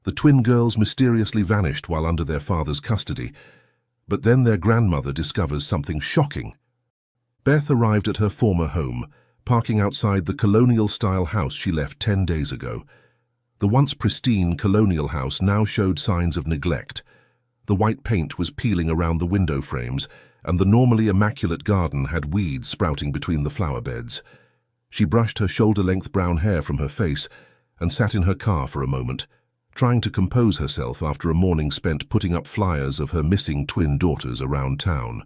The twin girls mysteriously vanished while under their father's custody, but then their grandmother discovers something shocking. Beth arrived at her former home, parking outside the colonial-style house she left 10 days ago. The once pristine colonial house now showed signs of neglect. The white paint was peeling around the window frames, and the normally immaculate garden had weeds sprouting between the flower beds. She brushed her shoulder-length brown hair from her face and sat in her car for a moment, trying to compose herself after a morning spent putting up flyers of her missing twin daughters around town.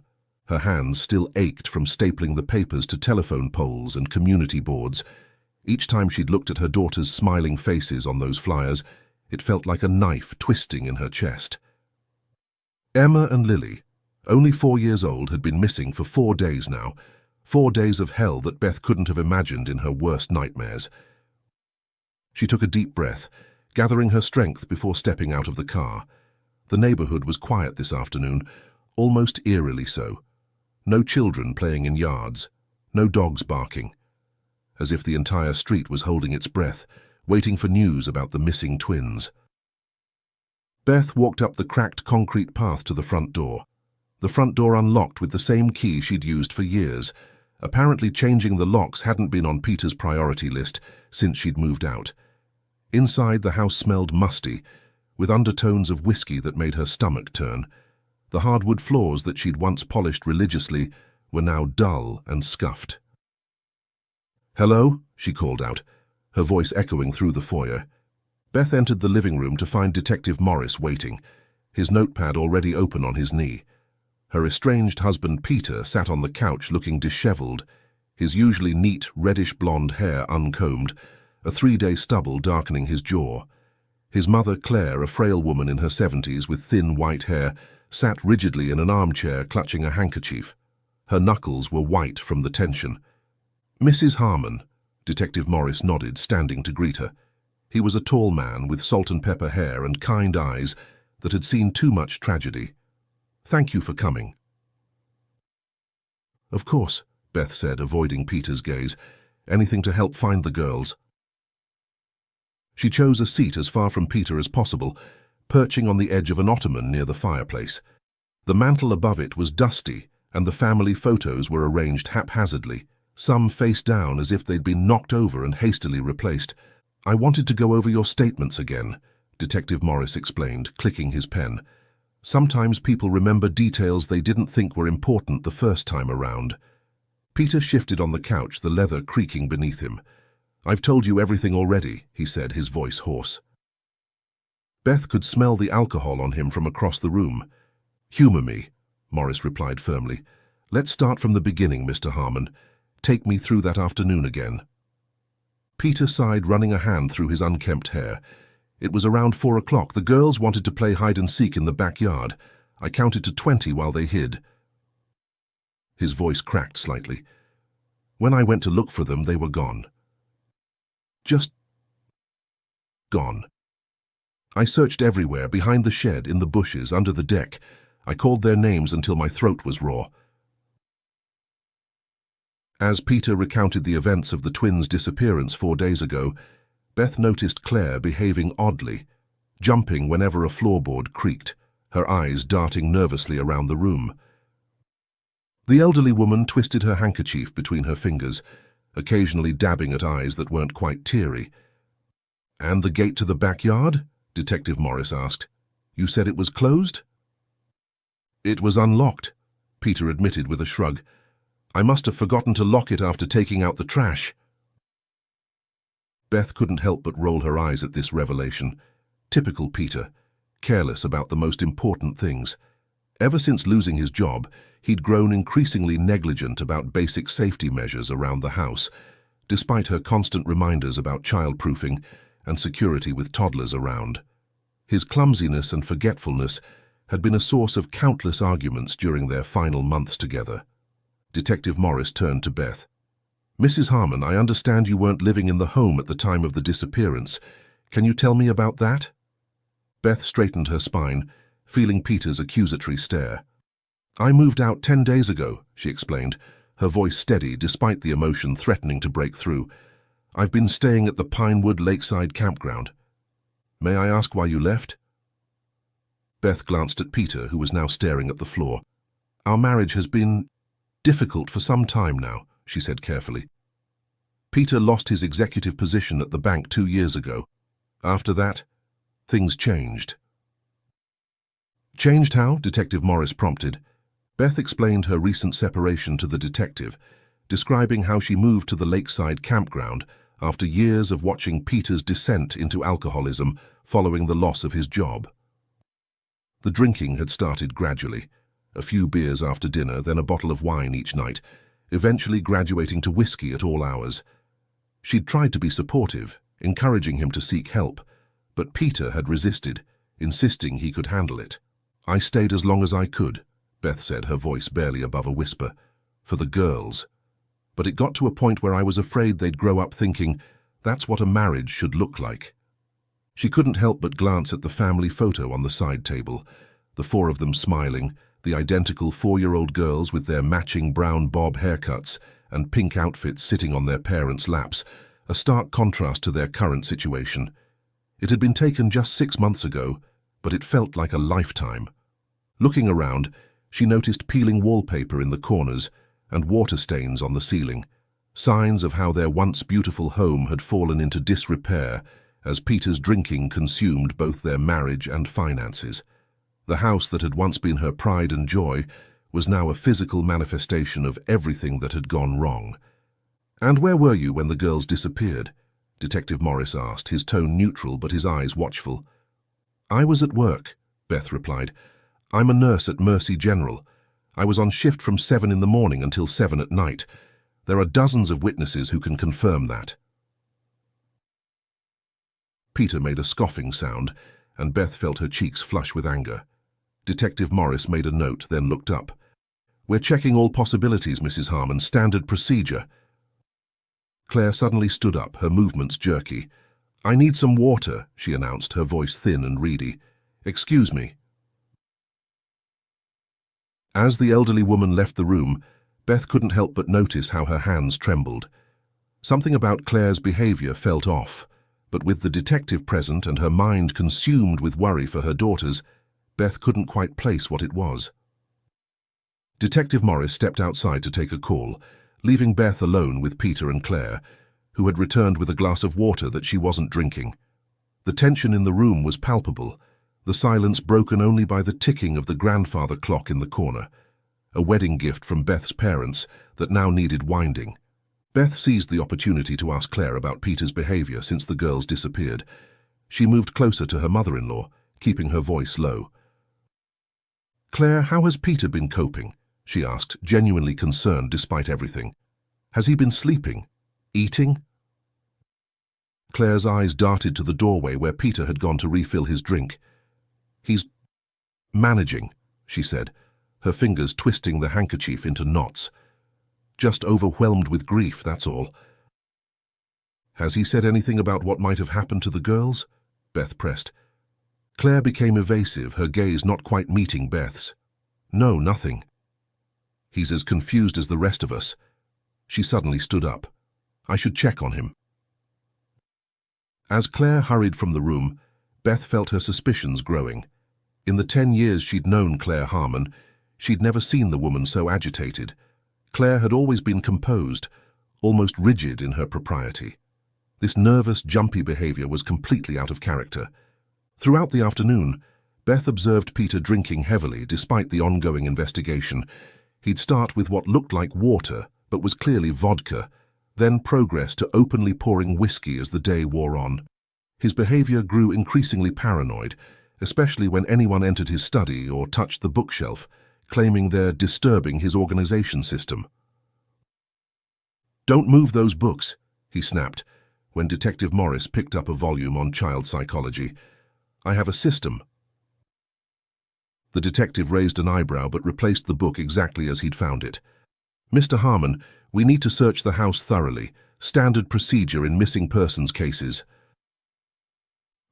Her hands still ached from stapling the papers to telephone poles and community boards. Each time she'd looked at her daughters' smiling faces on those flyers, it felt like a knife twisting in her chest. Emma and Lily, only 4 years old, had been missing for 4 days now, 4 days of hell that Beth couldn't have imagined in her worst nightmares. She took a deep breath, gathering her strength before stepping out of the car. The neighborhood was quiet this afternoon, almost eerily so. No children playing in yards, no dogs barking, as if the entire street was holding its breath, waiting for news about the missing twins. Beth walked up the cracked concrete path to the front door. The front door unlocked with the same key she'd used for years. Apparently changing the locks hadn't been on Peter's priority list since she'd moved out. Inside, the house smelled musty, with undertones of whiskey that made her stomach turn. The hardwood floors that she'd once polished religiously were now dull and scuffed. "Hello?" she called out, her voice echoing through the foyer. Beth entered the living room to find Detective Morris waiting, his notepad already open on his knee. Her estranged husband Peter sat on the couch looking disheveled, his usually neat reddish-blonde hair uncombed, a 3-day stubble darkening his jaw. His mother Claire, a frail woman in her 70s with thin white hair, sat rigidly in an armchair clutching a handkerchief. Her knuckles were white from the tension. "Mrs. Harmon," Detective Morris nodded, standing to greet her. He was a tall man with salt-and-pepper hair and kind eyes that had seen too much tragedy. "Thank you for coming." "Of course," Beth said, avoiding Peter's gaze. "Anything to help find the girls." She chose a seat as far from Peter as possible, perching on the edge of an ottoman near the fireplace. The mantel above it was dusty, and the family photos were arranged haphazardly, some face down as if they'd been knocked over and hastily replaced. "I wanted to go over your statements again," Detective Morris explained, clicking his pen. "Sometimes people remember details they didn't think were important the first time around." Peter shifted on the couch, the leather creaking beneath him. "I've told you everything already," he said, his voice hoarse. Beth could smell the alcohol on him from across the room. "Humor me," Morris replied firmly. "Let's start from the beginning, Mr. Harmon. Take me through that afternoon again." Peter sighed, running a hand through his unkempt hair. "It was around 4 o'clock. The girls wanted to play hide-and-seek in the backyard. I counted to 20 while they hid." His voice cracked slightly. "When I went to look for them, they were gone. Just gone. I searched everywhere, behind the shed, in the bushes, under the deck. I called their names until my throat was raw." As Peter recounted the events of the twins' disappearance 4 days ago, Beth noticed Claire behaving oddly, jumping whenever a floorboard creaked, her eyes darting nervously around the room. The elderly woman twisted her handkerchief between her fingers, occasionally dabbing at eyes that weren't quite teary. "And the gate to the backyard?" Detective Morris asked. "You said it was closed?" "It was unlocked," Peter admitted with a shrug. "I must have forgotten to lock it after taking out the trash." Beth couldn't help but roll her eyes at this revelation. Typical Peter, careless about the most important things. Ever since losing his job, he'd grown increasingly negligent about basic safety measures around the house, despite her constant reminders about childproofing and security with toddlers around. His clumsiness and forgetfulness had been a source of countless arguments during their final months together. Detective Morris turned to Beth. "Mrs. Harmon, I understand you weren't living in the home at the time of the disappearance. Can you tell me about that?" Beth straightened her spine, feeling Peter's accusatory stare. "I moved out 10 days ago," she explained, her voice steady despite the emotion threatening to break through. "I've been staying at the Pinewood Lakeside Campground." May I ask why you left? Beth glanced at Peter, who was now staring at the floor. Our marriage has been difficult for some time now, she said carefully. Peter lost his executive position at the bank 2 years ago. After that, things changed. Changed how? Detective Morris prompted. Beth explained her recent separation to the detective, describing how she moved to the lakeside campground after years of watching Peter's descent into alcoholism following the loss of his job. The drinking had started gradually, a few beers after dinner, then a bottle of wine each night, eventually graduating to whiskey at all hours. She'd tried to be supportive, encouraging him to seek help, but Peter had resisted, insisting he could handle it. I stayed as long as I could, Beth said, her voice barely above a whisper, for the girls. But it got to a point where I was afraid they'd grow up thinking that's what a marriage should look like. She couldn't help but glance at the family photo on the side table, the 4 of them smiling, the identical 4-year-old girls with their matching brown bob haircuts and pink outfits sitting on their parents' laps, a stark contrast to their current situation. It had been taken just 6 months ago, but it felt like a lifetime. Looking around, she noticed peeling wallpaper in the corners and water stains on the ceiling, signs of how their once beautiful home had fallen into disrepair as Peter's drinking consumed both their marriage and finances. The house that had once been her pride and joy was now a physical manifestation of everything that had gone wrong. "And where were you when the girls disappeared?" Detective Morris asked, his tone neutral but his eyes watchful. "I was at work," Beth replied. "I'm a nurse at Mercy General. I was on shift from 7 in the morning until 7 at night. There are dozens of witnesses who can confirm that." Peter made a scoffing sound, and Beth felt her cheeks flush with anger. Detective Morris made a note, then looked up. "We're checking all possibilities, Mrs. Harmon. Standard procedure." Claire suddenly stood up, her movements jerky. "I need some water," she announced, her voice thin and reedy. "Excuse me." As the elderly woman left the room, Beth couldn't help but notice how her hands trembled. Something about Claire's behavior felt off, but with the detective present and her mind consumed with worry for her daughters, Beth couldn't quite place what it was. Detective Morris stepped outside to take a call, leaving Beth alone with Peter and Claire, who had returned with a glass of water that she wasn't drinking. The tension in the room was palpable, the silence broken only by the ticking of the grandfather clock in the corner, a wedding gift from Beth's parents that now needed winding. Beth seized the opportunity to ask Claire about Peter's behavior since the girls disappeared. She moved closer to her mother-in-law, keeping her voice low. "Claire, how has Peter been coping?" she asked, genuinely concerned despite everything. "Has he been sleeping? Eating?" Claire's eyes darted to the doorway where Peter had gone to refill his drink. "He's managing," she said, her fingers twisting the handkerchief into knots. "Just overwhelmed with grief, that's all." "Has he said anything about what might have happened to the girls?" Beth pressed. Claire became evasive, her gaze not quite meeting Beth's. "No, nothing. He's as confused as the rest of us." She suddenly stood up. "I should check on him." As Claire hurried from the room, Beth felt her suspicions growing. In the 10 years she'd known Claire Harmon, she'd never seen the woman so agitated. Claire had always been composed, almost rigid in her propriety. This nervous, jumpy behavior was completely out of character. Throughout the afternoon, Beth observed Peter drinking heavily despite the ongoing investigation. He'd start with what looked like water, but was clearly vodka, then progress to openly pouring whiskey as the day wore on. His behavior grew increasingly paranoid, especially when anyone entered his study or touched the bookshelf, claiming they're disturbing his organization system. "Don't move those books," he snapped, when Detective Morris picked up a volume on child psychology. "I have a system." The detective raised an eyebrow but replaced the book exactly as he'd found it. "Mr. Harmon, we need to search the house thoroughly. Standard procedure in missing persons cases."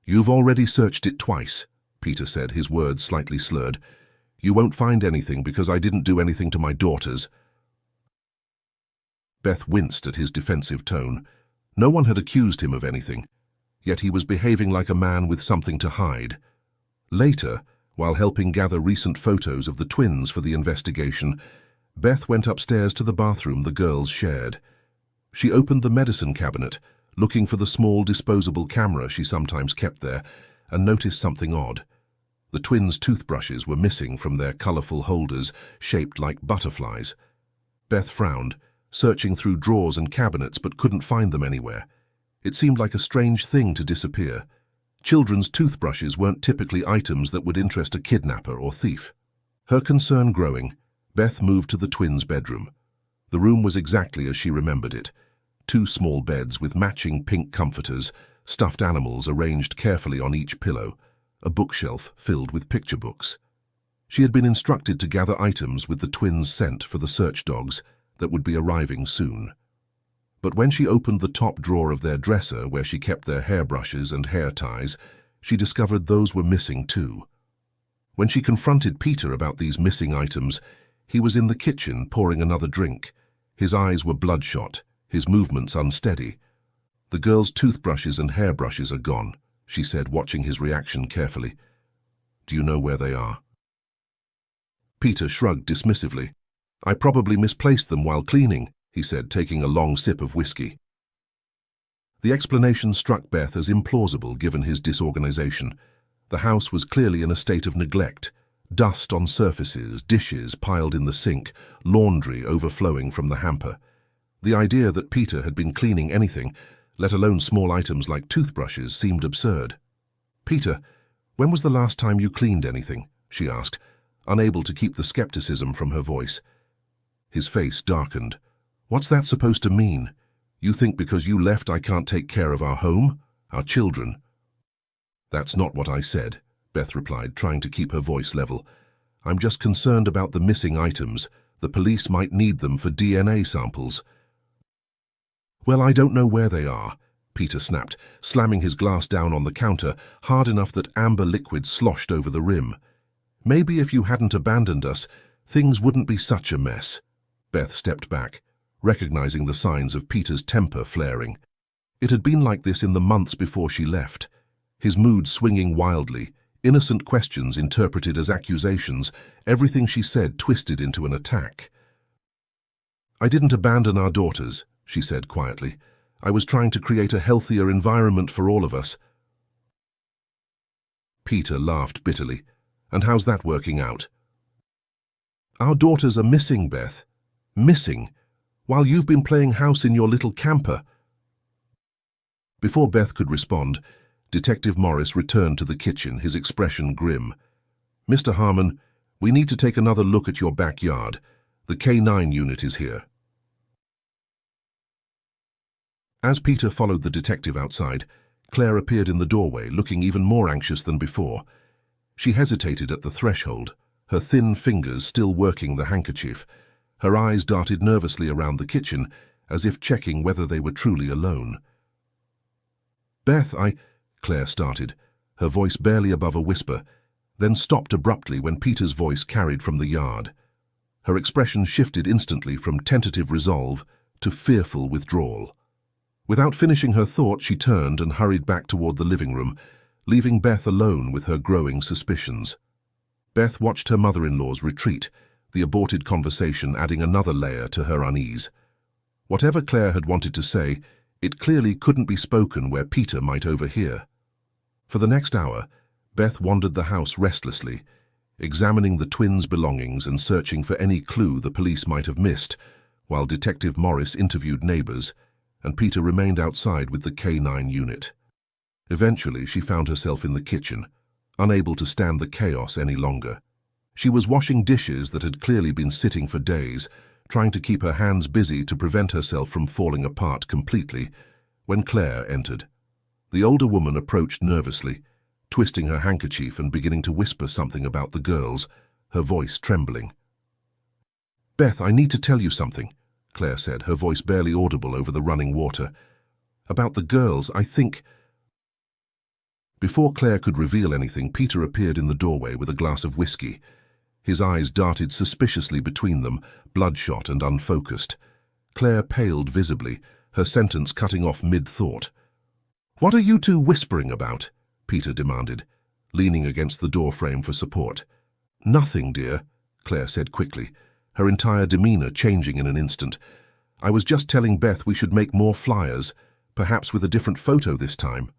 "You've already searched it twice," Peter said, his words slightly slurred. "You won't find anything because I didn't do anything to my daughters." Beth winced at his defensive tone. No one had accused him of anything. yet he was behaving like a man with something to hide. Later, while helping gather recent photos of the twins for the investigation, Beth went upstairs to the bathroom the girls shared. She opened the medicine cabinet, looking for the small disposable camera she sometimes kept there, and noticed something odd. The twins' toothbrushes were missing from their colorful holders, shaped like butterflies. Beth frowned, searching through drawers and cabinets but couldn't find them anywhere. It seemed like a strange thing to disappear. Children's toothbrushes weren't typically items that would interest a kidnapper or thief. Her concern growing, Beth moved to the twins' bedroom. The room was exactly as she remembered it. 2 small beds with matching pink comforters, stuffed animals arranged carefully on each pillow, a bookshelf filled with picture books. She had been instructed to gather items with the twins' scent for the search dogs that would be arriving soon. But when she opened the top drawer of their dresser where she kept their hairbrushes and hair ties, she discovered those were missing too. When she confronted Peter about these missing items, he was in the kitchen pouring another drink. His eyes were bloodshot, his movements unsteady. "The girls' toothbrushes and hairbrushes are gone," she said, watching his reaction carefully. "Do you know where they are?" Peter shrugged dismissively. "I probably misplaced them while cleaning," he said, taking a long sip of whiskey. The explanation struck Beth as implausible given his disorganization. The house was clearly in a state of neglect. Dust on surfaces, dishes piled in the sink, laundry overflowing from the hamper. The idea that Peter had been cleaning anything, let alone small items like toothbrushes, seemed absurd. "Peter, when was the last time you cleaned anything?" she asked, unable to keep the skepticism from her voice. His face darkened. "What's that supposed to mean? You think because you left I can't take care of our home, our children?" "That's not what I said," Beth replied, trying to keep her voice level. "I'm just concerned about the missing items. The police might need them for DNA samples." "Well, I don't know where they are," Peter snapped, slamming his glass down on the counter hard enough that amber liquid sloshed over the rim. "Maybe if you hadn't abandoned us, things wouldn't be such a mess." Beth stepped back, recognizing the signs of Peter's temper flaring. It had been like this in the months before she left. His mood swinging wildly, innocent questions interpreted as accusations, everything she said twisted into an attack. "I didn't abandon our daughters," she said quietly. "I was trying to create a healthier environment for all of us." Peter laughed bitterly. "And how's that working out?" "Our daughters are missing, Beth. Missing, while you've been playing house in your little camper." Before Beth could respond, Detective Morris returned to the kitchen, his expression grim. "Mr. Harmon, we need to take another look at your backyard. The K9 unit is here." As Peter followed the detective outside, Claire appeared in the doorway, looking even more anxious than before. She hesitated at the threshold, her thin fingers still working the handkerchief. Her eyes darted nervously around the kitchen, as if checking whether they were truly alone. "Beth, Claire started, her voice barely above a whisper, then stopped abruptly when Peter's voice carried from the yard. Her expression shifted instantly from tentative resolve to fearful withdrawal. Without finishing her thought, she turned and hurried back toward the living room, leaving Beth alone with her growing suspicions. Beth watched her mother-in-law's retreat, the aborted conversation adding another layer to her unease. Whatever Claire had wanted to say, it clearly couldn't be spoken where Peter might overhear. For the next hour, Beth wandered the house restlessly, examining the twins' belongings and searching for any clue the police might have missed, while Detective Morris interviewed neighbors, and Peter remained outside with the K9 unit. Eventually, she found herself in the kitchen, unable to stand the chaos any longer. She was washing dishes that had clearly been sitting for days, trying to keep her hands busy to prevent herself from falling apart completely, when Claire entered. The older woman approached nervously, twisting her handkerchief and beginning to whisper something about the girls, her voice trembling. "Beth, I need to tell you something," Claire said, her voice barely audible over the running water. "About the girls, I think—" Before Claire could reveal anything, Peter appeared in the doorway with a glass of whiskey. His eyes darted suspiciously between them, bloodshot and unfocused. Claire paled visibly, her sentence cutting off mid-thought. "What are you two whispering about?" Peter demanded, leaning against the doorframe for support. "Nothing, dear," Claire said quickly, her entire demeanor changing in an instant. "I was just telling Beth we should make more flyers, perhaps with a different photo this time."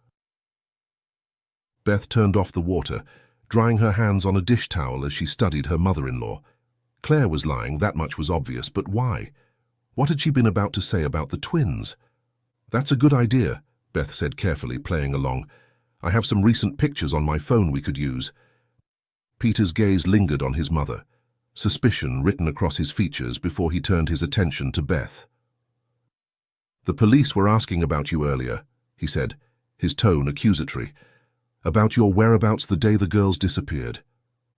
Beth turned off the water, drying her hands on a dish towel as she studied her mother-in-law. Claire was lying, that much was obvious, but why? What had she been about to say about the twins? "That's a good idea," Beth said carefully, playing along. "I have some recent pictures on my phone we could use." Peter's gaze lingered on his mother, suspicion written across his features before he turned his attention to Beth. "The police were asking about you earlier," he said, his tone accusatory. "About your whereabouts the day the girls disappeared."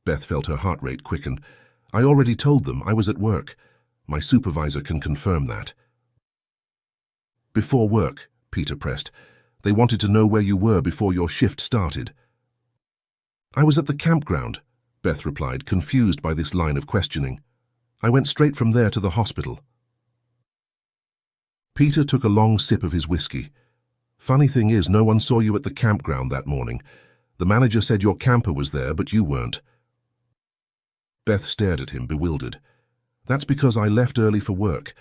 Beth felt her heart rate quicken. "I already told them I was at work. My supervisor can confirm that." "Before work," Peter pressed. "They wanted to know where you were before your shift started." "I was at the campground," Beth replied, confused by this line of questioning. "I went straight from there to the hospital." Peter took a long sip of his whiskey. "Funny thing is, no one saw you at the campground that morning. The manager said your camper was there, but you weren't." Beth stared at him, bewildered. "That's because I left early for work.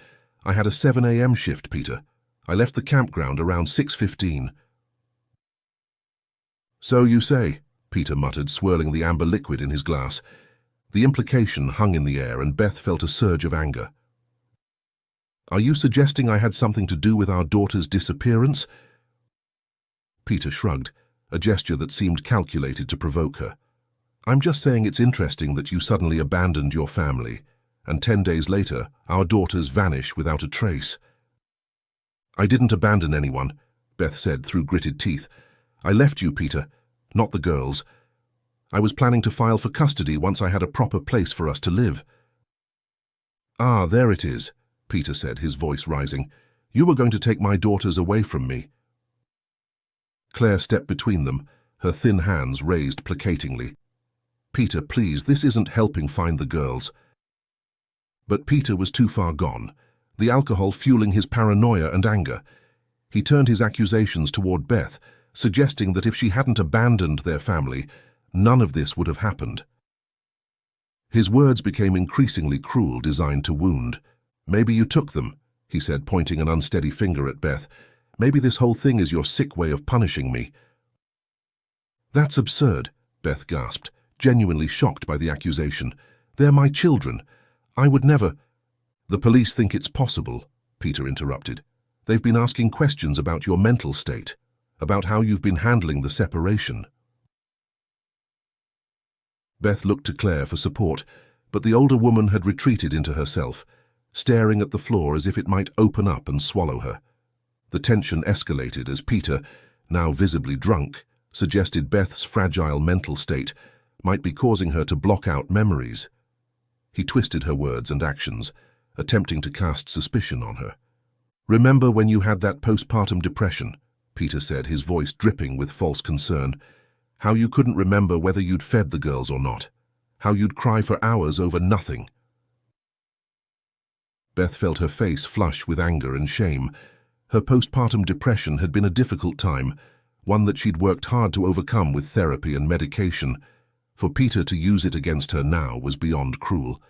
I had a 7 a.m. shift, Peter. I left the campground around 6:15. "So you say," Peter muttered, swirling the amber liquid in his glass. The implication hung in the air, and Beth felt a surge of anger. "Are you suggesting I had something to do with our daughter's disappearance?" Peter shrugged, a gesture that seemed calculated to provoke her. "I'm just saying it's interesting that you suddenly abandoned your family, and 10 days later, our daughters vanish without a trace." "I didn't abandon anyone," Beth said through gritted teeth. "I left you, Peter, not the girls. I was planning to file for custody once I had a proper place for us to live." "Ah, there it is," Peter said, his voice rising. "You were going to take my daughters away from me." Claire stepped between them, her thin hands raised placatingly. "Peter, please, this isn't helping find the girls." But Peter was too far gone, the alcohol fueling his paranoia and anger. He turned his accusations toward Beth, suggesting that if she hadn't abandoned their family, none of this would have happened. His words became increasingly cruel, designed to wound. "Maybe you took them," he said, pointing an unsteady finger at Beth. "Maybe this whole thing is your sick way of punishing me." "That's absurd," Beth gasped, genuinely shocked by the accusation. "They're my children. I would never—" "The police think it's possible," Peter interrupted. "They've been asking questions about your mental state, about how you've been handling the separation." Beth looked to Claire for support, but the older woman had retreated into herself, staring at the floor as if it might open up and swallow her. The tension escalated as Peter, now visibly drunk, suggested Beth's fragile mental state might be causing her to block out memories. He twisted her words and actions, attempting to cast suspicion on her. "Remember when you had that postpartum depression?" Peter said, his voice dripping with false concern. "How you couldn't remember whether you'd fed the girls or not. How you'd cry for hours over nothing." Beth felt her face flush with anger and shame. Her postpartum depression had been a difficult time, one that she'd worked hard to overcome with therapy and medication. For Peter to use it against her now was beyond cruel.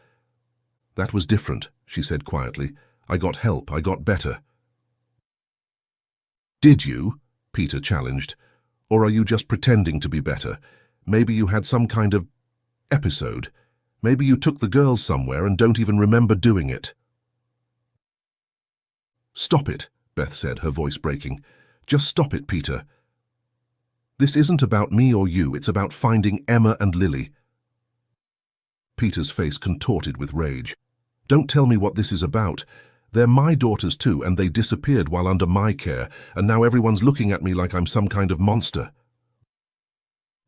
"That was different," she said quietly. "I got help. I got better." "Did you?" Peter challenged. "Or are you just pretending to be better? Maybe you had some kind of episode. Maybe you took the girls somewhere and don't even remember doing it." "Stop it," Beth said, her voice breaking. "Just stop it, Peter. This isn't about me or you, it's about finding Emma and Lily." Peter's face contorted with rage. "Don't tell me what this is about. They're my daughters too, and they disappeared while under my care, and now everyone's looking at me like I'm some kind of monster."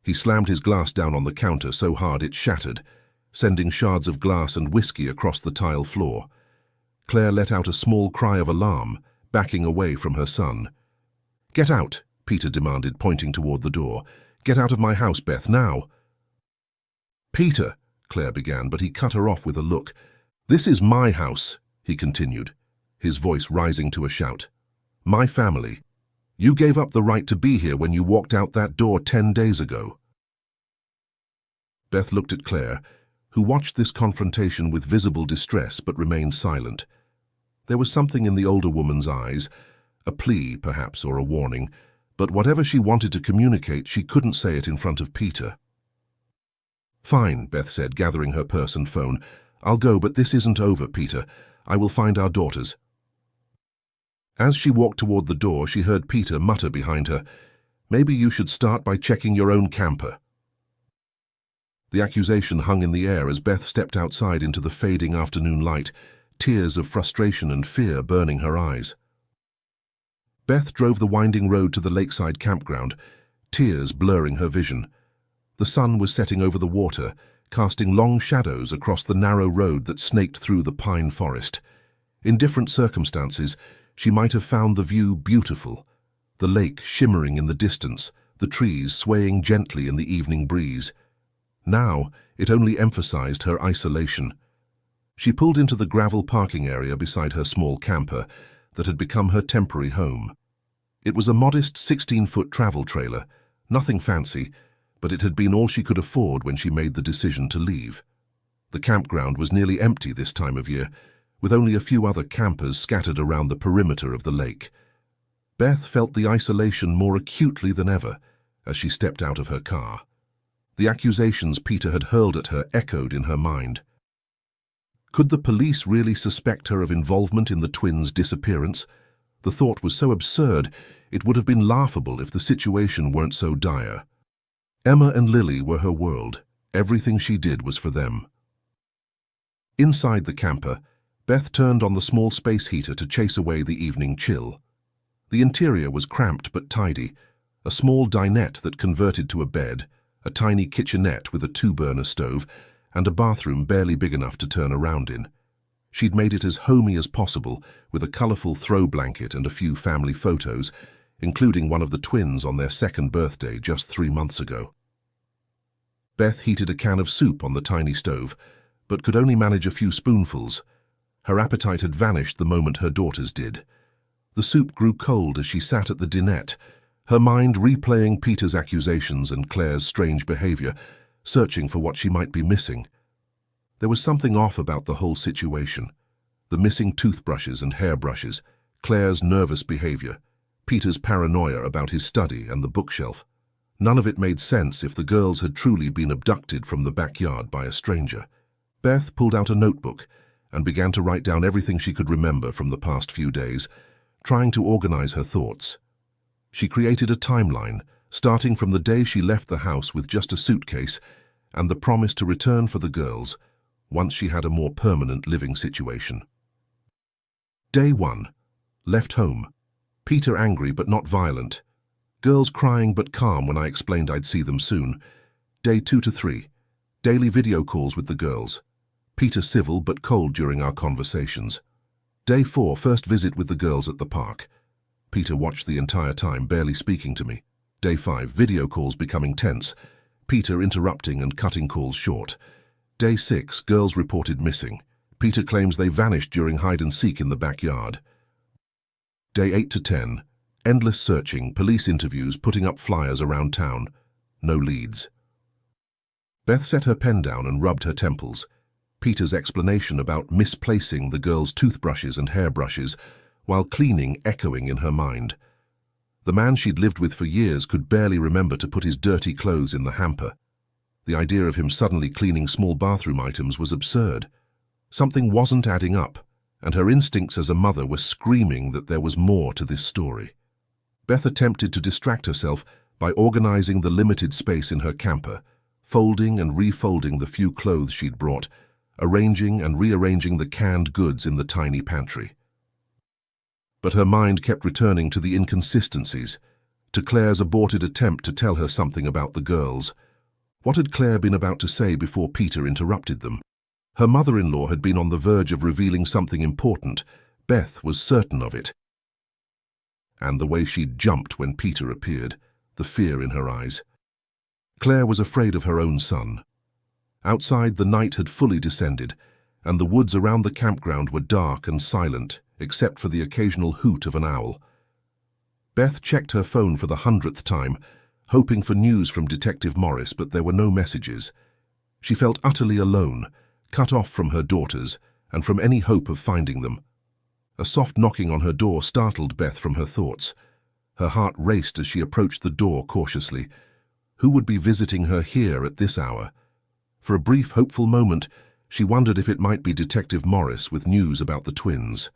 He slammed his glass down on the counter so hard it shattered, sending shards of glass and whiskey across the tile floor. Claire let out a small cry of alarm, backing away from her son. "Get out," Peter demanded, pointing toward the door. "Get out of my house, Beth, now." "Peter," Claire began, but he cut her off with a look. "This is my house," he continued, his voice rising to a shout. "My family. You gave up the right to be here when you walked out that door 10 days ago. Beth looked at Claire, who watched this confrontation with visible distress but remained silent. There was something in the older woman's eyes, a plea, perhaps, or a warning, but whatever she wanted to communicate, she couldn't say it in front of Peter. "Fine," Beth said, gathering her purse and phone. "I'll go, but this isn't over, Peter. I will find our daughters." As she walked toward the door, she heard Peter mutter behind her, "Maybe you should start by checking your own camper." The accusation hung in the air as Beth stepped outside into the fading afternoon light, tears of frustration and fear burning her eyes. Beth drove the winding road to the lakeside campground, tears blurring her vision. The sun was setting over the water, casting long shadows across the narrow road that snaked through the pine forest. In different circumstances, she might have found the view beautiful, the lake shimmering in the distance, the trees swaying gently in the evening breeze. Now, it only emphasized her isolation. She pulled into the gravel parking area beside her small camper that had become her temporary home. It was a modest 16-foot travel trailer, nothing fancy, but it had been all she could afford when she made the decision to leave. The campground was nearly empty this time of year, with only a few other campers scattered around the perimeter of the lake. Beth felt the isolation more acutely than ever as she stepped out of her car. The accusations Peter had hurled at her echoed in her mind. Could the police really suspect her of involvement in the twins' disappearance? The thought was so absurd, it would have been laughable if the situation weren't so dire. Emma and Lily were her world. Everything she did was for them. Inside the camper, Beth turned on the small space heater to chase away the evening chill. The interior was cramped but tidy, a small dinette that converted to a bed, a tiny kitchenette with a 2-burner stove, and a bathroom barely big enough to turn around in. She'd made it as homey as possible, with a colourful throw blanket and a few family photos, including one of the twins on their 2nd birthday just 3 months ago. Beth heated a can of soup on the tiny stove, but could only manage a few spoonfuls. Her appetite had vanished the moment her daughters did. The soup grew cold as she sat at the dinette, her mind replaying Peter's accusations and Claire's strange behavior, searching for what she might be missing. There was something off about the whole situation. The missing toothbrushes and hairbrushes, Claire's nervous behavior, Peter's paranoia about his study and the bookshelf. None of it made sense if the girls had truly been abducted from the backyard by a stranger. Beth pulled out a notebook and began to write down everything she could remember from the past few days, trying to organize her thoughts. She created a timeline, starting from the day she left the house with just a suitcase and the promise to return for the girls once she had a more permanent living situation. Day 1. Left home. Peter angry but not violent. Girls crying but calm when I explained I'd see them soon. Day 2 to 3. Daily video calls with the girls. Peter civil but cold during our conversations. Day 4. First visit with the girls at the park. Peter watched the entire time, barely speaking to me. Day 5. Video calls becoming tense. Peter interrupting and cutting calls short. Day 6. Girls reported missing. Peter claims they vanished during hide-and-seek in the backyard. Day 8 to 10. Endless searching, police interviews, putting up flyers around town. No leads. Beth set her pen down and rubbed her temples. Peter's explanation about misplacing the girls' toothbrushes and hairbrushes while cleaning echoing in her mind. The man she'd lived with for years could barely remember to put his dirty clothes in the hamper. The idea of him suddenly cleaning small bathroom items was absurd. Something wasn't adding up, and her instincts as a mother were screaming that there was more to this story. Beth attempted to distract herself by organizing the limited space in her camper, folding and refolding the few clothes she'd brought, arranging and rearranging the canned goods in the tiny pantry. But her mind kept returning to the inconsistencies, to Claire's aborted attempt to tell her something about the girls. What had Claire been about to say before Peter interrupted them? Her mother-in-law had been on the verge of revealing something important. Beth was certain of it. And the way she'd jumped when Peter appeared, the fear in her eyes. Claire was afraid of her own son. Outside, the night had fully descended, and the woods around the campground were dark and silent, except for the occasional hoot of an owl. Beth checked her phone for the 100th time, hoping for news from Detective Morris, but there were no messages. She felt utterly alone, cut off from her daughters and from any hope of finding them. A soft knocking on her door startled Beth from her thoughts. Her heart raced as she approached the door cautiously. Who would be visiting her here at this hour? For a brief, hopeful moment, she wondered if it might be Detective Morris with news about the twins.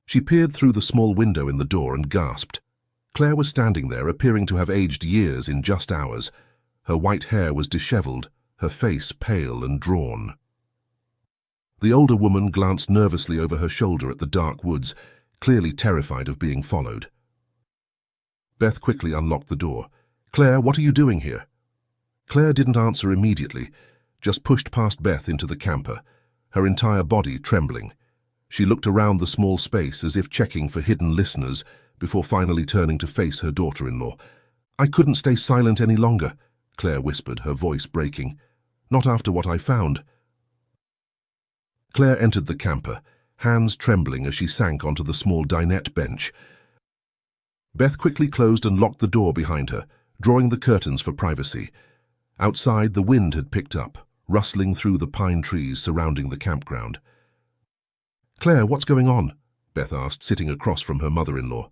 She peered through the small window in the door and gasped. Claire was standing there, appearing to have aged years in just hours. Her white hair was disheveled, her face pale and drawn. The older woman glanced nervously over her shoulder at the dark woods, clearly terrified of being followed. Beth quickly unlocked the door. "Claire, what are you doing here?" Claire didn't answer immediately, just pushed past Beth into the camper, her entire body trembling. She looked around the small space as if checking for hidden listeners before finally turning to face her daughter-in-law. "I couldn't stay silent any longer," Claire whispered, her voice breaking. "Not after what I found." Claire entered the camper, hands trembling as she sank onto the small dinette bench. Beth quickly closed and locked the door behind her, drawing the curtains for privacy. Outside, the wind had picked up, rustling through the pine trees surrounding the campground. "Claire, what's going on?" Beth asked, sitting across from her mother-in-law.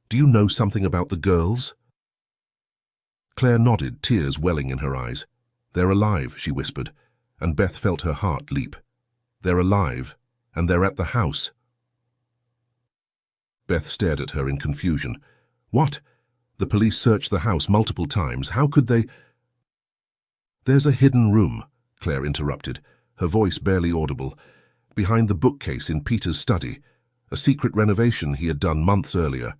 "Do you know something about the girls?" Claire nodded, tears welling in her eyes. "They're alive," she whispered, and Beth felt her heart leap. "They're alive, and they're at the house." Beth stared at her in confusion. "What? The police searched the house multiple times. How could they—" "There's a hidden room," Claire interrupted, her voice barely audible, "behind the bookcase in Peter's study, a secret renovation he had done months earlier."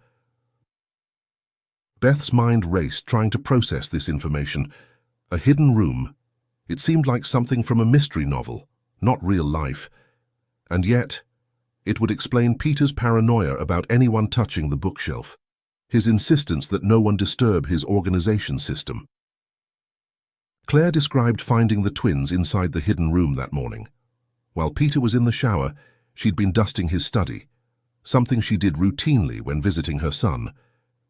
Beth's mind raced, trying to process this information. A hidden room. It seemed like something from a mystery novel, not real life. And yet, it would explain Peter's paranoia about anyone touching the bookshelf, his insistence that no one disturb his organization system. Claire described finding the twins inside the hidden room that morning. While Peter was in the shower, she'd been dusting his study, something she did routinely when visiting her son.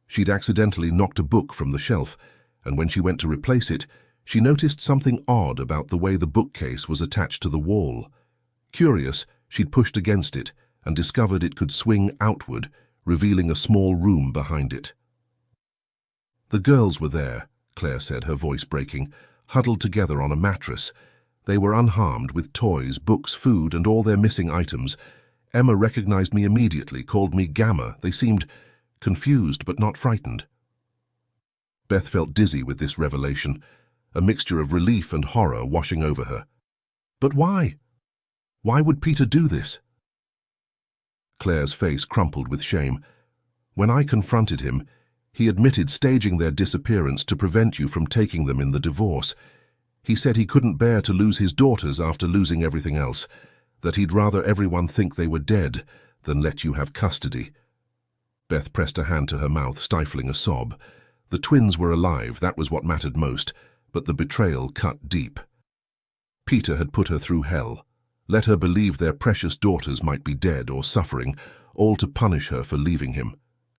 She'd accidentally knocked a book from the shelf, and when she went to replace it, she noticed something odd about the way the bookcase was attached to the wall. Curious, she'd pushed against it and discovered it could swing outward, revealing a small room behind it. "The girls were there," Claire said, her voice breaking, huddled together on a mattress. "They were unharmed, with toys, books, food, and all their missing items. Emma recognized me immediately, called me Gamma. They seemed confused but not frightened." Beth felt dizzy with this revelation, a mixture of relief and horror washing over her. "But why? Why would Peter do this?" Claire's face crumpled with shame. "When I confronted him, he admitted staging their disappearance to prevent you from taking them in the divorce. He said he couldn't bear to lose his daughters after losing everything else, that he'd rather everyone think they were dead than let you have custody." Beth pressed a hand to her mouth, stifling a sob. The twins were alive, that was what mattered most, but the betrayal cut deep. Peter had put her through hell, let her believe their precious daughters might be dead or suffering, all to punish her for leaving him.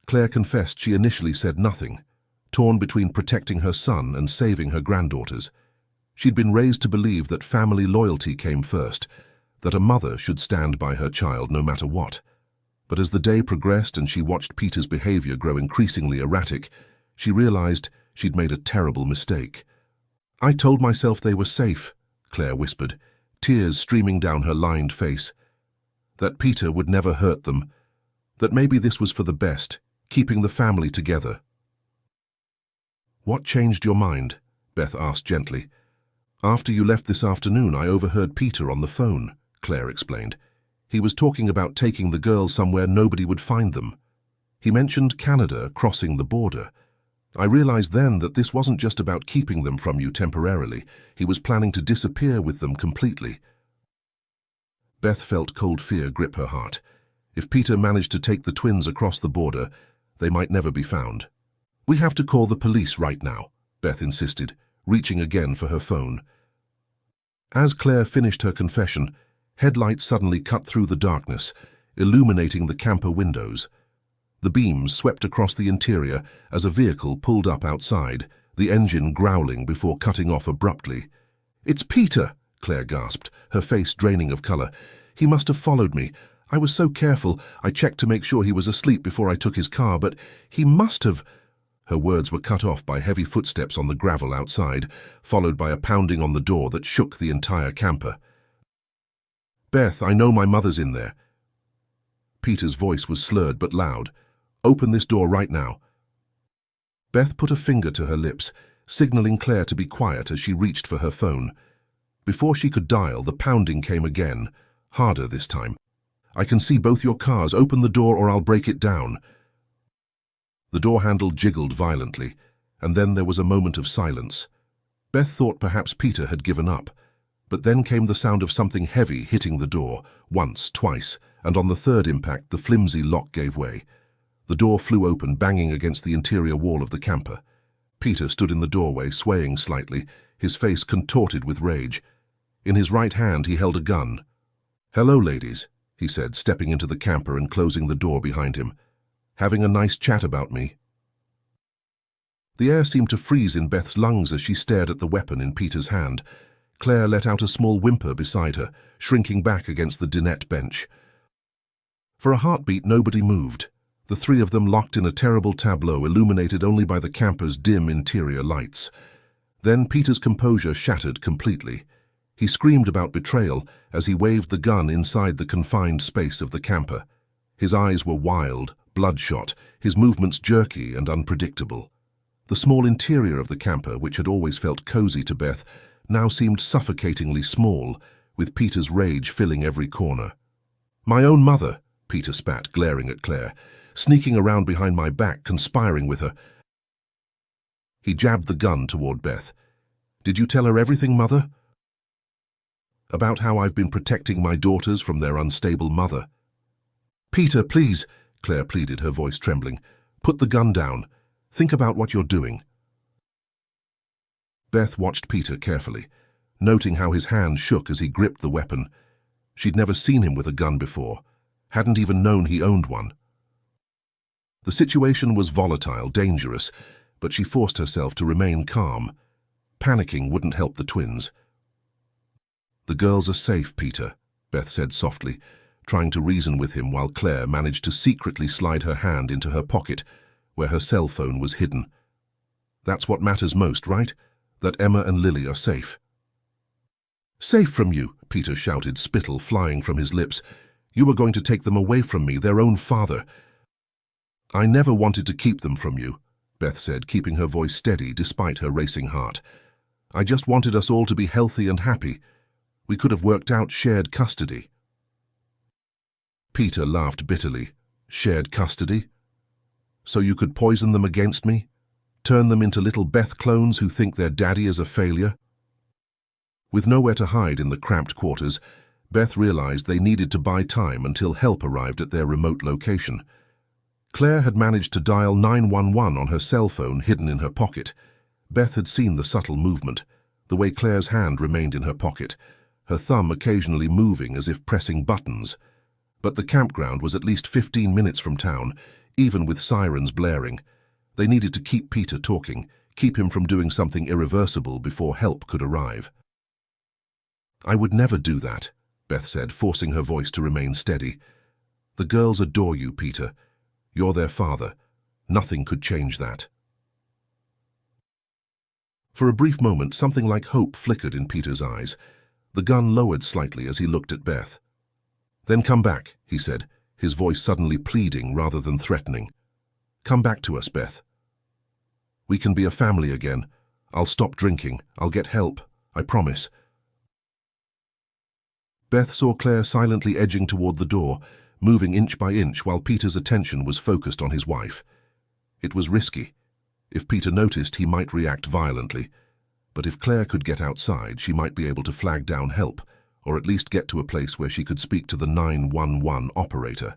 Claire confessed she initially said nothing, torn between protecting her son and saving her granddaughters. She'd been raised to believe that family loyalty came first, that a mother should stand by her child no matter what. But as the day progressed and she watched Peter's behavior grow increasingly erratic, she realized she'd made a terrible mistake. "I told myself they were safe," Claire whispered, tears streaming down her lined face. "That Peter would never hurt them. That maybe this was for the best, keeping the family together." "What changed your mind?" Beth asked gently. "After you left this afternoon, I overheard Peter on the phone," Claire explained. "He was talking about taking the girls somewhere nobody would find them. He mentioned Canada, crossing the border. I realized then that this wasn't just about keeping them from you temporarily. He was planning to disappear with them completely." Beth felt cold fear grip her heart. If Peter managed to take the twins across the border, they might never be found. "We have to call the police right now," Beth insisted, reaching again for her phone. As Claire finished her confession, headlights suddenly cut through the darkness, illuminating the camper windows. The beams swept across the interior as a vehicle pulled up outside, the engine growling before cutting off abruptly. "It's Peter!" Claire gasped, her face draining of color. "He must have followed me. I was so careful. I checked to make sure he was asleep before I took his car, but he must have—" Her words were cut off by heavy footsteps on the gravel outside, followed by a pounding on the door that shook the entire camper. "Beth, I know my mother's in there." Peter's voice was slurred but loud. "Open this door right now." Beth put a finger to her lips, signaling Claire to be quiet as she reached for her phone. Before she could dial, the pounding came again, harder this time. "I can see both your cars. Open the door or I'll break it down." The door handle jiggled violently, and then there was a moment of silence. Beth thought perhaps Peter had given up, but then came the sound of something heavy hitting the door, once, twice, and on the third impact the flimsy lock gave way. The door flew open, banging against the interior wall of the camper. Peter stood in the doorway, swaying slightly, his face contorted with rage. In his right hand he held a gun. "Hello, ladies," he said, stepping into the camper and closing the door behind him. "Having a nice chat about me?" The air seemed to freeze in Beth's lungs as she stared at the weapon in Peter's hand. Claire let out a small whimper beside her, shrinking back against the dinette bench. For a heartbeat, nobody moved, the three of them locked in a terrible tableau illuminated only by the camper's dim interior lights. Then Peter's composure shattered completely. He screamed about betrayal as he waved the gun inside the confined space of the camper. His eyes were wild, bloodshot, his movements jerky and unpredictable. The small interior of the camper, which had always felt cozy to Beth, now seemed suffocatingly small, with Peter's rage filling every corner. "My own mother," Peter spat, glaring at Claire, "sneaking around behind my back, conspiring with her." He jabbed the gun toward Beth. "Did you tell her everything, Mother? About how I've been protecting my daughters from their unstable mother?" "Peter, please," Claire pleaded, her voice trembling. "Put the gun down. Think about what you're doing." Beth watched Peter carefully, noting how his hand shook as he gripped the weapon. She'd never seen him with a gun before, hadn't even known he owned one. The situation was volatile, dangerous, but she forced herself to remain calm. Panicking wouldn't help the twins. "The girls are safe, Peter," Beth said softly, trying to reason with him while Claire managed to secretly slide her hand into her pocket, where her cell phone was hidden. "That's what matters most, right? That Emma and Lily are safe." "Safe from you," Peter shouted, spittle flying from his lips. "You were going to take them away from me, their own father." "I never wanted to keep them from you," Beth said, keeping her voice steady despite her racing heart. "I just wanted us all to be healthy and happy. We could have worked out shared custody." Peter laughed bitterly. "Shared custody? So you could poison them against me? Turn them into little Beth clones who think their daddy is a failure?" With nowhere to hide in the cramped quarters, Beth realized they needed to buy time until help arrived at their remote location. Claire had managed to dial 911 on her cell phone hidden in her pocket. Beth had seen the subtle movement, the way Claire's hand remained in her pocket, her thumb occasionally moving as if pressing buttons. But the campground was at least 15 minutes from town, even with sirens blaring. They needed to keep Peter talking, keep him from doing something irreversible before help could arrive. "I would never do that," Beth said, forcing her voice to remain steady. "The girls adore you, Peter. You're their father. Nothing could change that." For a brief moment, something like hope flickered in Peter's eyes. The gun lowered slightly as he looked at Beth. "Then come back," he said, his voice suddenly pleading rather than threatening. "Come back to us, Beth. We can be a family again. I'll stop drinking. I'll get help. I promise." Beth saw Claire silently edging toward the door, moving inch by inch while Peter's attention was focused on his wife. It was risky. If Peter noticed, he might react violently. But if Claire could get outside, she might be able to flag down help, or at least get to a place where she could speak to the 911 operator.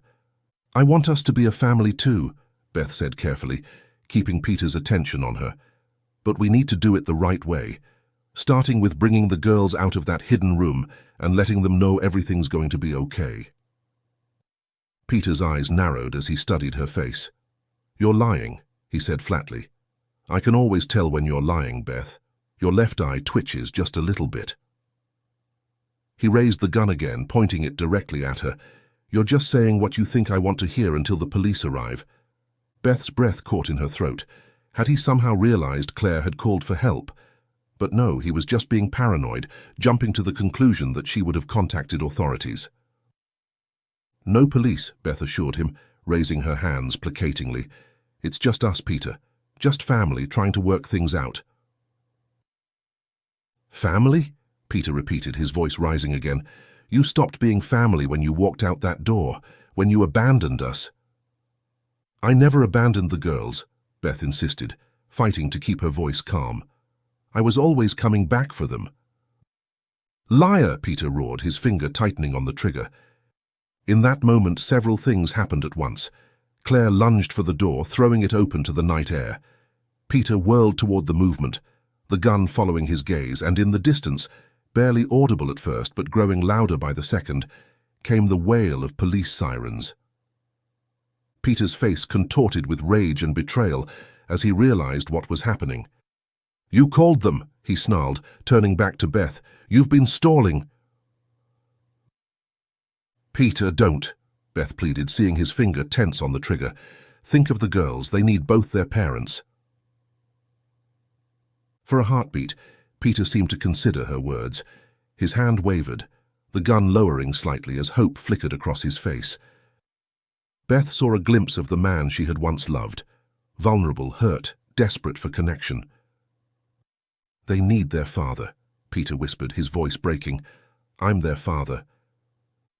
"I want us to be a family too," Beth said carefully, keeping Peter's attention on her. "But we need to do it the right way, starting with bringing the girls out of that hidden room and letting them know everything's going to be okay." Peter's eyes narrowed as he studied her face. "You're lying," he said flatly. "I can always tell when you're lying, Beth. Your left eye twitches just a little bit." He raised the gun again, pointing it directly at her. "You're just saying what you think I want to hear until the police arrive." Beth's breath caught in her throat. Had he somehow realized Claire had called for help? But no, he was just being paranoid, jumping to the conclusion that she would have contacted authorities. "No police," Beth assured him, raising her hands placatingly. "It's just us, Peter. Just family trying to work things out." "Family?" Peter repeated, his voice rising again. "You stopped being family when you walked out that door, when you abandoned us." "I never abandoned the girls," Beth insisted, fighting to keep her voice calm. "I was always coming back for them." "Liar!" Peter roared, his finger tightening on the trigger. In that moment, several things happened at once. Claire lunged for the door, throwing it open to the night air. Peter whirled toward the movement, the gun following his gaze, and in the distance, barely audible at first but growing louder by the second, came the wail of police sirens. Peter's face contorted with rage and betrayal as he realized what was happening. "You called them," he snarled, turning back to Beth. "You've been stalling." "Peter, don't," Beth pleaded, seeing his finger tense on the trigger. "Think of the girls. They need both their parents." For a heartbeat, Peter seemed to consider her words. His hand wavered, the gun lowering slightly as hope flickered across his face. Beth saw a glimpse of the man she had once loved, vulnerable, hurt, desperate for connection. "They need their father," Peter whispered, his voice breaking. "I'm their father."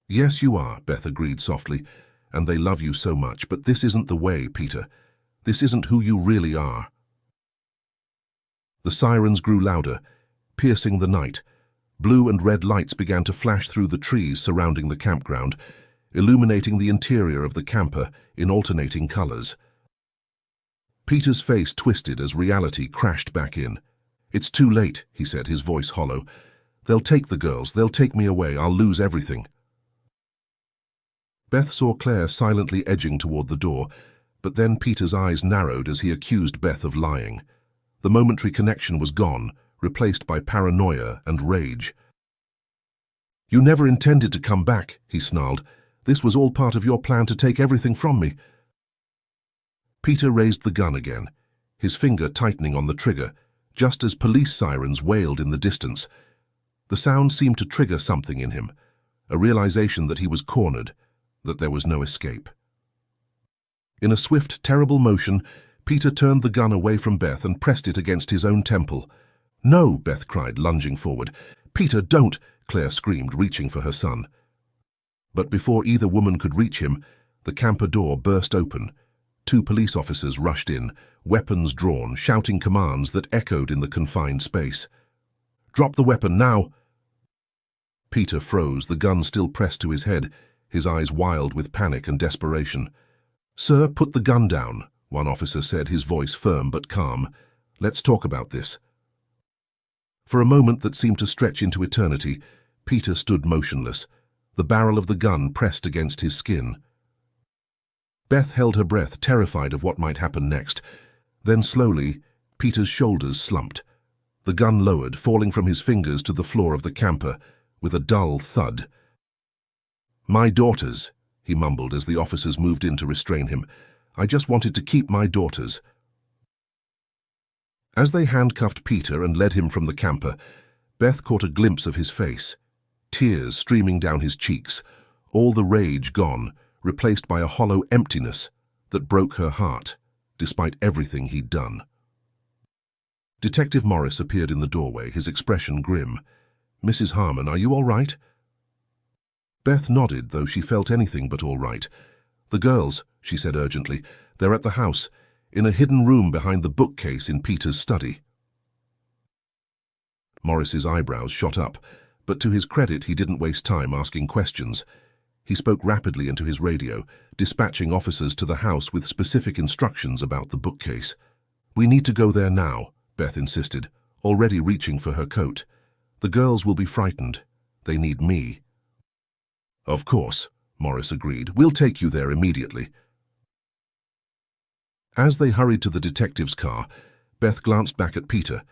"Yes, you are," Beth agreed softly, "and they love you so much, but this isn't the way, Peter. This isn't who you really are." The sirens grew louder, piercing the night. Blue and red lights began to flash through the trees surrounding the campground, illuminating the interior of the camper in alternating colors. Peter's face twisted as reality crashed back in. "It's too late," he said, his voice hollow. "They'll take the girls, they'll take me away, I'll lose everything." Beth saw Claire silently edging toward the door, but then Peter's eyes narrowed as he accused Beth of lying. The momentary connection was gone, replaced by paranoia and rage. "You never intended to come back," he snarled. "This was all part of your plan to take everything from me." Peter raised the gun again, his finger tightening on the trigger, just as police sirens wailed in the distance. The sound seemed to trigger something in him, a realization that he was cornered, that there was no escape. In a swift, terrible motion, Peter turned the gun away from Beth and pressed it against his own temple. "No," Beth cried, lunging forward. "Peter, don't!" Claire screamed, reaching for her son. But before either woman could reach him, the camper door burst open. Two police officers rushed in, weapons drawn, shouting commands that echoed in the confined space. "Drop the weapon, now!" Peter froze, the gun still pressed to his head, his eyes wild with panic and desperation. "Sir, put the gun down," one officer said, his voice firm but calm. "Let's talk about this." For a moment that seemed to stretch into eternity, Peter stood motionless, the barrel of the gun pressed against his skin. Beth held her breath, terrified of what might happen next. Then slowly, Peter's shoulders slumped. The gun lowered, falling from his fingers to the floor of the camper, with a dull thud. "My daughters," he mumbled as the officers moved in to restrain him. "I just wanted to keep my daughters." As they handcuffed Peter and led him from the camper, Beth caught a glimpse of his face, tears streaming down his cheeks, all the rage gone, replaced by a hollow emptiness that broke her heart, despite everything he'd done. Detective Morris appeared in the doorway, his expression grim. "Mrs. Harmon, are you all right?" Beth nodded, though she felt anything but all right. "The girls," she said urgently, "they're at the house, in a hidden room behind the bookcase in Peter's study." Morris's eyebrows shot up, but to his credit he didn't waste time asking questions. He spoke rapidly into his radio, dispatching officers to the house with specific instructions about the bookcase. "We need to go there now," Beth insisted, already reaching for her coat. "The girls will be frightened. They need me." "Of course," Morris agreed. "We'll take you there immediately." As they hurried to the detective's car, Beth glanced back at Peter,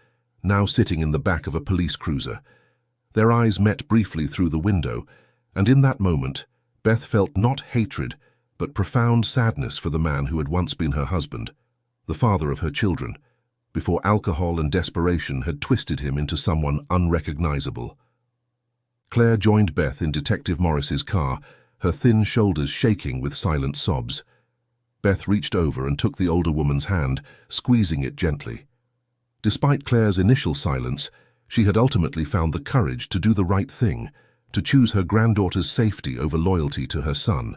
now sitting in the back of a police cruiser. Their eyes met briefly through the window, and in that moment, Beth felt not hatred, but profound sadness for the man who had once been her husband, the father of her children, before alcohol and desperation had twisted him into someone unrecognizable. Claire joined Beth in Detective Morris's car, her thin shoulders shaking with silent sobs. Beth reached over and took the older woman's hand, squeezing it gently. Despite Claire's initial silence, she had ultimately found the courage to do the right thing, to choose her granddaughter's safety over loyalty to her son.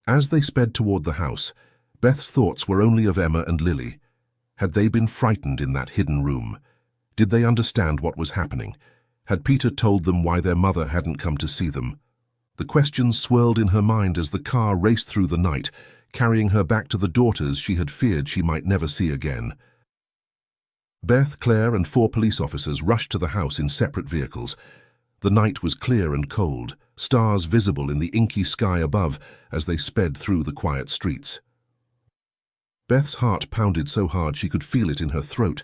As they sped toward the house, Beth's thoughts were only of Emma and Lily. Had they been frightened in that hidden room? Did they understand what was happening? Had Peter told them why their mother hadn't come to see them? The questions swirled in her mind as the car raced through the night, carrying her back to the daughters she had feared she might never see again. Beth, Claire, and 4 police officers rushed to the house in separate vehicles. The night was clear and cold, stars visible in the inky sky above as they sped through the quiet streets. Beth's heart pounded so hard she could feel it in her throat,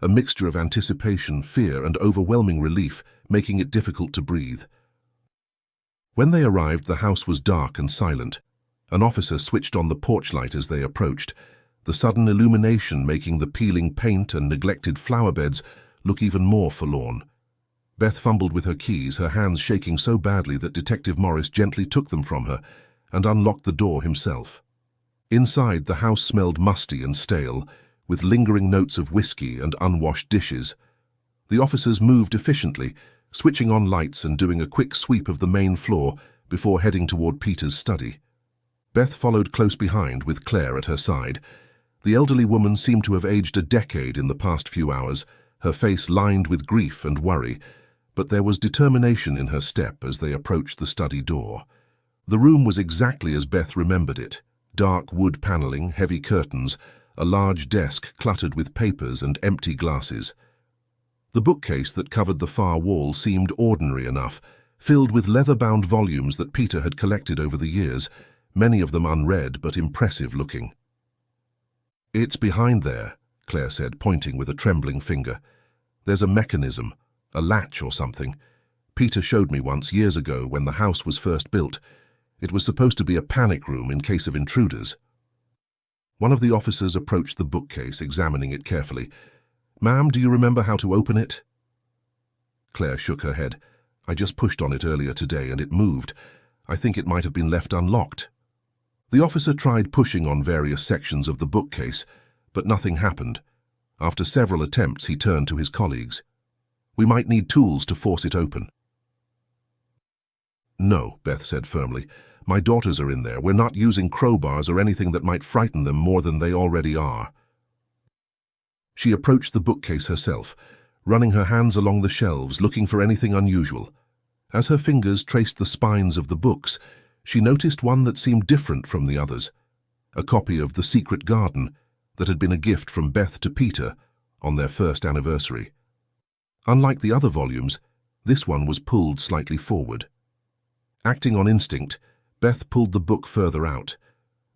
a mixture of anticipation, fear, and overwhelming relief, making it difficult to breathe. When they arrived, the house was dark and silent. An officer switched on the porch light as they approached, the sudden illumination making the peeling paint and neglected flower beds look even more forlorn. Beth fumbled with her keys, her hands shaking so badly that Detective Morris gently took them from her and unlocked the door himself. Inside, the house smelled musty and stale, with lingering notes of whiskey and unwashed dishes. The officers moved efficiently, switching on lights and doing a quick sweep of the main floor before heading toward Peter's study. Beth followed close behind, with Claire at her side. The elderly woman seemed to have aged a decade in the past few hours, her face lined with grief and worry, but there was determination in her step as they approached the study door. The room was exactly as Beth remembered it. Dark wood paneling, heavy curtains, a large desk cluttered with papers and empty glasses. The bookcase that covered the far wall seemed ordinary enough, filled with leather-bound volumes that Peter had collected over the years, many of them unread but impressive looking. "It's behind there," Claire said, pointing with a trembling finger. "There's a mechanism, a latch or something. Peter showed me once, years ago, when the house was first built. It was supposed to be a panic room in case of intruders." One of the officers approached the bookcase, examining it carefully. "Ma'am, do you remember how to open it?" Claire shook her head. "I just pushed on it earlier today and it moved. I think it might have been left unlocked." The officer tried pushing on various sections of the bookcase, but nothing happened. After several attempts, he turned to his colleagues. "We might need tools to force it open." "No," Beth said firmly. "My daughters are in there. We're not using crowbars or anything that might frighten them more than they already are." She approached the bookcase herself, running her hands along the shelves, looking for anything unusual. As her fingers traced the spines of the books, she noticed one that seemed different from the others, a copy of The Secret Garden that had been a gift from Beth to Peter on their first anniversary. Unlike the other volumes, this one was pulled slightly forward. Acting on instinct, Beth pulled the book further out.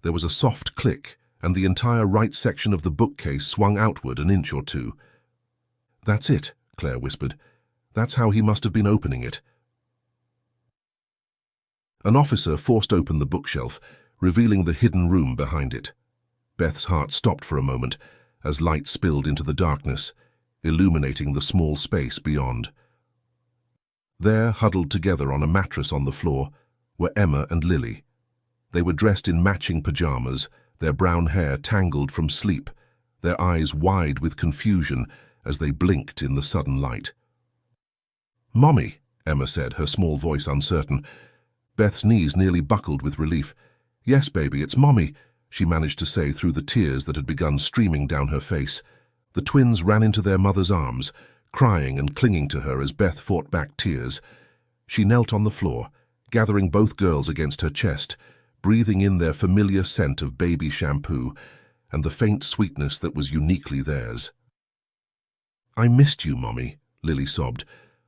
There was a soft click, and the entire right section of the bookcase swung outward an inch or two. "That's it," Claire whispered. "That's how he must have been opening it." An officer forced open the bookshelf, revealing the hidden room behind it. Beth's heart stopped for a moment as light spilled into the darkness, illuminating the small space beyond. There, huddled together on a mattress on the floor, were Emma and Lily. They were dressed in matching pajamas, their brown hair tangled from sleep, their eyes wide with confusion as they blinked in the sudden light. "Mommy," Emma said, her small voice uncertain. Beth's knees nearly buckled with relief. "Yes, baby, it's Mommy," she managed to say through the tears that had begun streaming down her face. The twins ran into their mother's arms, crying and clinging to her as Beth fought back tears. She knelt on the floor, gathering both girls against her chest, breathing in their familiar scent of baby shampoo and the faint sweetness that was uniquely theirs. "I missed you, Mommy," Lily sobbed,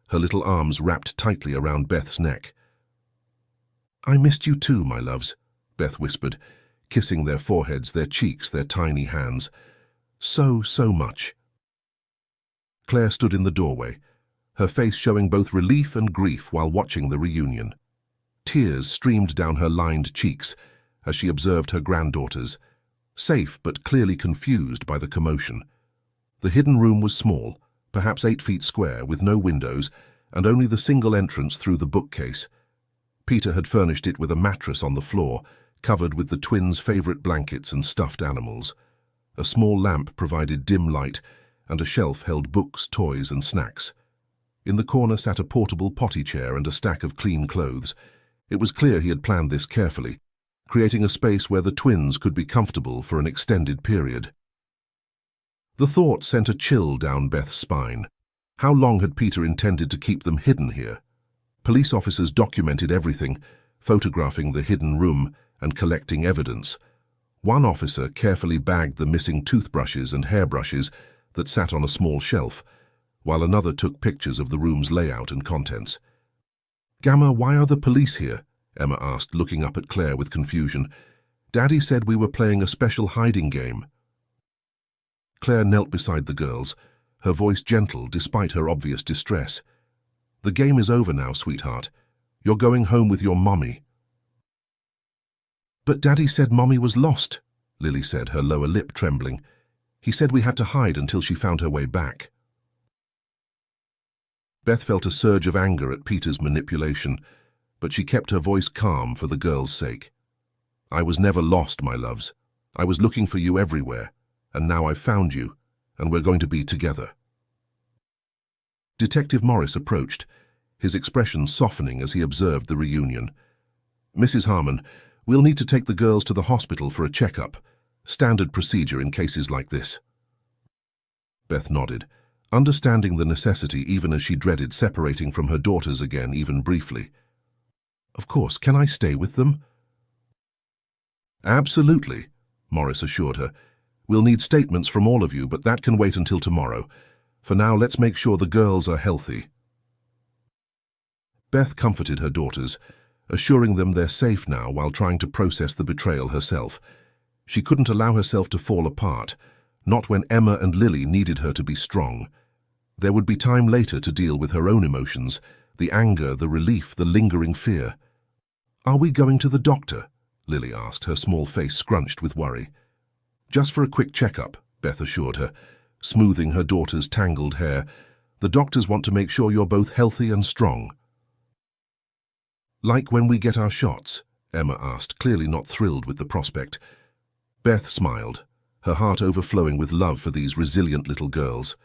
her little arms wrapped tightly around Beth's neck. "I missed you too, my loves," Beth whispered, kissing their foreheads, their cheeks, their tiny hands. So much. Claire stood in the doorway, her face showing both relief and grief while watching the reunion. Tears streamed down her lined cheeks as she observed her granddaughters, safe but clearly confused by the commotion. The hidden room was small, perhaps 8 feet square, with no windows and only the single entrance through the bookcase. Peter had furnished it with a mattress on the floor, covered with the twins' favorite blankets and stuffed animals. A small lamp provided dim light, and a shelf held books, toys, and snacks. In the corner sat a portable potty chair and a stack of clean clothes. It was clear he had planned this carefully, creating a space where the twins could be comfortable for an extended period. The thought sent a chill down Beth's spine. How long had Peter intended to keep them hidden here? Police officers documented everything, photographing the hidden room and collecting evidence. One officer carefully bagged the missing toothbrushes and hairbrushes that sat on a small shelf, while another took pictures of the room's layout and contents. "Gamma, why are the police here?" Emma asked, looking up at Claire with confusion. "Daddy said we were playing a special hiding game." Claire knelt beside the girls, her voice gentle despite her obvious distress. "The game is over now, sweetheart. You're going home with your mommy." "But Daddy said Mommy was lost," Lily said, her lower lip trembling. "He said we had to hide until she found her way back." Beth felt a surge of anger at Peter's manipulation, but she kept her voice calm for the girls' sake. "I was never lost, my loves. I was looking for you everywhere, and now I've found you, and we're going to be together." Detective Morris approached, his expression softening as he observed the reunion. "Mrs. Harmon, we'll need to take the girls to the hospital for a checkup. Standard procedure in cases like this." Beth nodded, understanding the necessity even as she dreaded separating from her daughters again, even briefly. "Of course, can I stay with them?" "Absolutely," Morris assured her. "We'll need statements from all of you, but that can wait until tomorrow. For now, let's make sure the girls are healthy." Beth comforted her daughters, assuring them they're safe now while trying to process the betrayal herself. She couldn't allow herself to fall apart, not when Emma and Lily needed her to be strong. There would be time later to deal with her own emotions, the anger, the relief, the lingering fear. "Are we going to the doctor?" Lily asked, her small face scrunched with worry. "Just for a quick checkup," Beth assured her, smoothing her daughter's tangled hair. "The doctors want to make sure you're both healthy and strong." "Like when we get our shots?" Emma asked, clearly not thrilled with the prospect. Beth smiled, her heart overflowing with love for these resilient little girls.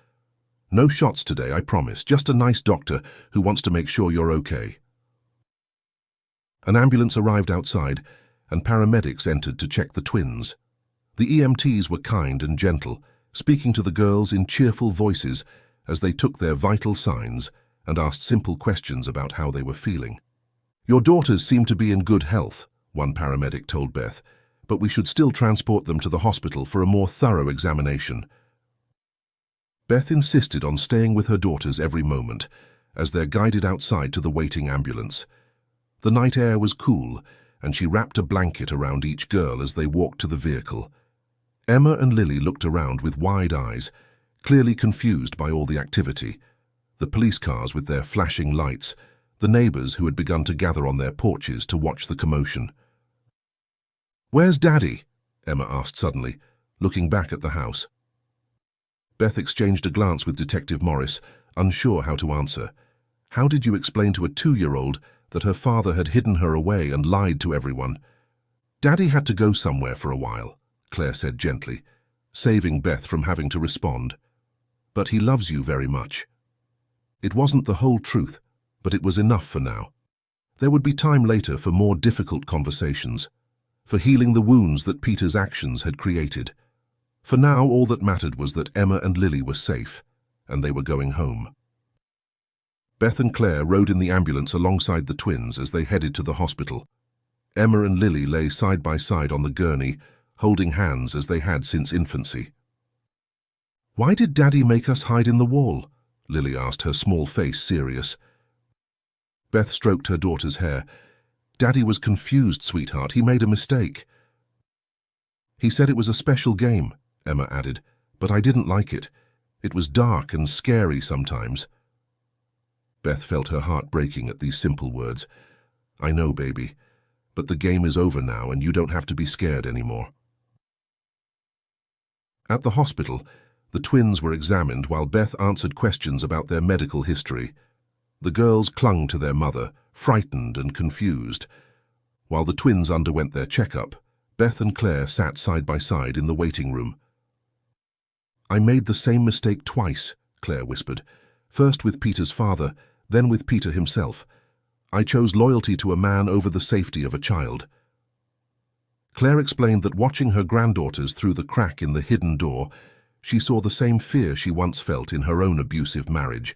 "No shots today, I promise. Just a nice doctor who wants to make sure you're okay." An ambulance arrived outside, and paramedics entered to check the twins. The EMTs were kind and gentle, speaking to the girls in cheerful voices as they took their vital signs and asked simple questions about how they were feeling. "Your daughters seem to be in good health," one paramedic told Beth, "but we should still transport them to the hospital for a more thorough examination." Beth insisted on staying with her daughters every moment as they're guided outside to the waiting ambulance. The night air was cool, and she wrapped a blanket around each girl as they walked to the vehicle. Emma and Lily looked around with wide eyes, clearly confused by all the activity. The police cars with their flashing lights, the neighbors who had begun to gather on their porches to watch the commotion. "Where's Daddy?" Emma asked suddenly, looking back at the house. Beth exchanged a glance with Detective Morris, unsure how to answer. How did you explain to a 2-year-old that her father had hidden her away and lied to everyone? "Daddy had to go somewhere for a while," Claire said gently, saving Beth from having to respond. "But he loves you very much." It wasn't the whole truth, but it was enough for now. There would be time later for more difficult conversations, for healing the wounds that Peter's actions had created. For now, all that mattered was that Emma and Lily were safe, and they were going home. Beth and Claire rode in the ambulance alongside the twins as they headed to the hospital. Emma and Lily lay side by side on the gurney, holding hands as they had since infancy. "Why did Daddy make us hide in the wall?" Lily asked, her small face serious. Beth stroked her daughter's hair. "Daddy was confused, sweetheart. He made a mistake." He said it was a special game, Emma added, but I didn't like it. It was dark and scary sometimes. Beth felt her heart breaking at these simple words. I know, baby, but the game is over now and you don't have to be scared anymore. At the hospital, the twins were examined while Beth answered questions about their medical history. The girls clung to their mother, frightened and confused. While the twins underwent their checkup, Beth and Claire sat side by side in the waiting room. I made the same mistake twice, Claire whispered. First with Peter's father, then with Peter himself. I chose loyalty to a man over the safety of a child. Claire explained that watching her granddaughters through the crack in the hidden door, she saw the same fear she once felt in her own abusive marriage.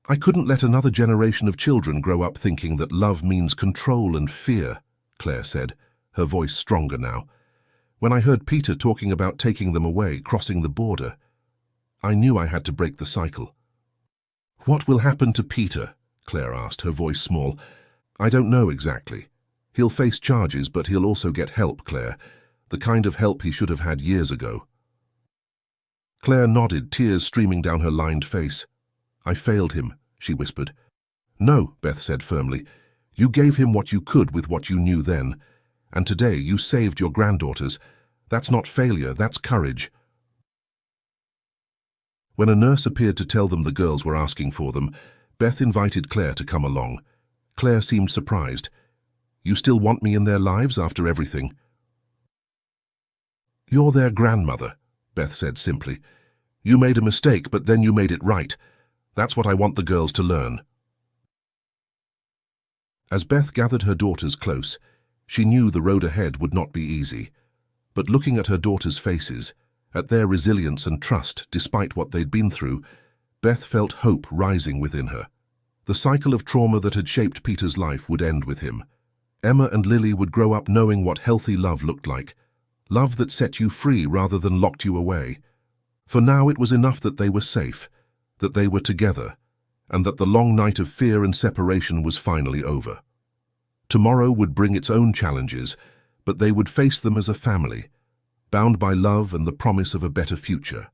I couldn't let another generation of children grow up thinking that love means control and fear, Claire said, her voice stronger now. When I heard Peter talking about taking them away, crossing the border, I knew I had to break the cycle. What will happen to Peter? Claire asked, her voice small. I don't know exactly. He'll face charges, but he'll also get help, Claire. The kind of help he should have had years ago. Claire nodded, tears streaming down her lined face. I failed him, she whispered. No, Beth said firmly. You gave him what you could with what you knew then. And today you saved your granddaughters. That's not failure, that's courage. When a nurse appeared to tell them the girls were asking for them, Beth invited Claire to come along. Claire seemed surprised. You still want me in their lives after everything? You're their grandmother, Beth said simply. You made a mistake, but then you made it right. That's what I want the girls to learn. As Beth gathered her daughters close, she knew the road ahead would not be easy. But looking at her daughters' faces, at their resilience and trust despite what they'd been through, Beth felt hope rising within her. The cycle of trauma that had shaped Peter's life would end with him. Emma and Lily would grow up knowing what healthy love looked like. Love that set you free rather than locked you away. For now it was enough that they were safe, that they were together, and that the long night of fear and separation was finally over. Tomorrow would bring its own challenges, but they would face them as a family, bound by love and the promise of a better future.